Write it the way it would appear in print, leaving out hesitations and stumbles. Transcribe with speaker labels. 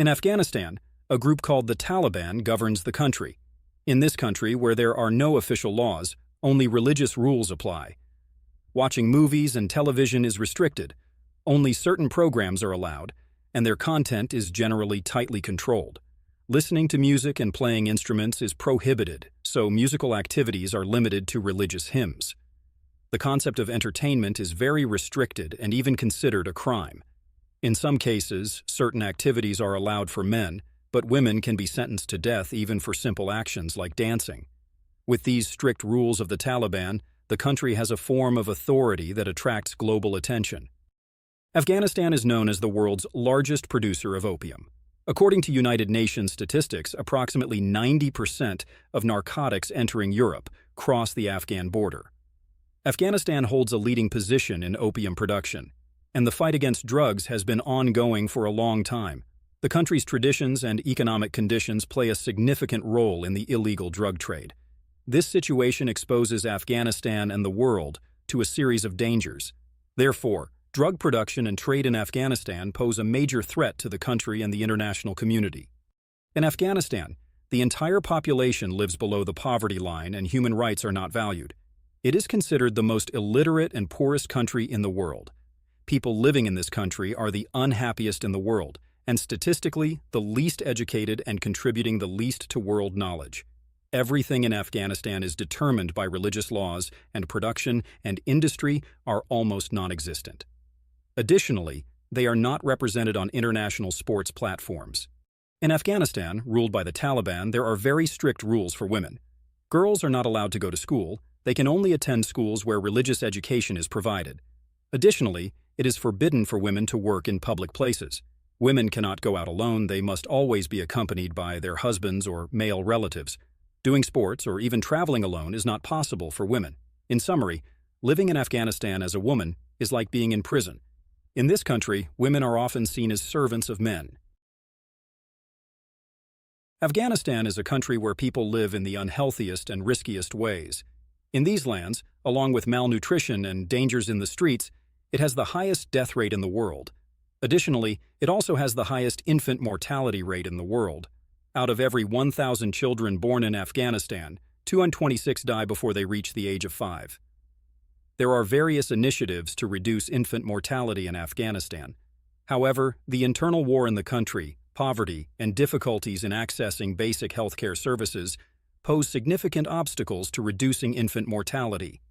Speaker 1: In Afghanistan, a group called the Taliban governs the country. In this country, where there are no official laws, only religious rules apply. Watching movies and television is restricted. Only certain programs are allowed, and their content is generally tightly controlled. Listening to music and playing instruments is prohibited, so musical activities are limited to religious hymns. The concept of entertainment is very restricted and even considered a crime. In some cases, certain activities are allowed for men, but women can be sentenced to death even for simple actions like dancing. With these strict rules of the Taliban, the country has a form of authority that attracts global attention. Afghanistan is known as the world's largest producer of opium. According to United Nations statistics, approximately 90% of narcotics entering Europe cross the Afghan border. Afghanistan holds a leading position in opium production, and the fight against drugs has been ongoing for a long time. The country's traditions and economic conditions play a significant role in the illegal drug trade. This situation exposes Afghanistan and the world to a series of dangers. Therefore, drug production and trade in Afghanistan pose a major threat to the country and the international community. In Afghanistan, the entire population lives below the poverty line and human rights are not valued. It is considered the most illiterate and poorest country in the world. People living in this country are the unhappiest in the world, and statistically, the least educated and contributing the least to world knowledge. Everything in Afghanistan is determined by religious laws, and production and industry are almost non-existent. Additionally, they are not represented on international sports platforms. In Afghanistan, ruled by the Taliban, there are very strict rules for women. Girls are not allowed to go to school. They can only attend schools where religious education is provided. Additionally, it is forbidden for women to work in public places. Women cannot go out alone. They must always be accompanied by their husbands or male relatives. Doing sports or even traveling alone is not possible for women. In summary, living in Afghanistan as a woman is like being in prison. In this country, women are often seen as servants of men. Afghanistan is a country where people live in the unhealthiest and riskiest ways. In these lands, along with malnutrition and dangers in the streets, it has the highest death rate in the world. Additionally, it also has the highest infant mortality rate in the world. Out of every 1,000 children born in Afghanistan, 226 die before they reach the age of 5. There are various initiatives to reduce infant mortality in Afghanistan. However, the internal war in the country, poverty, and difficulties in accessing basic healthcare services pose significant obstacles to reducing infant mortality.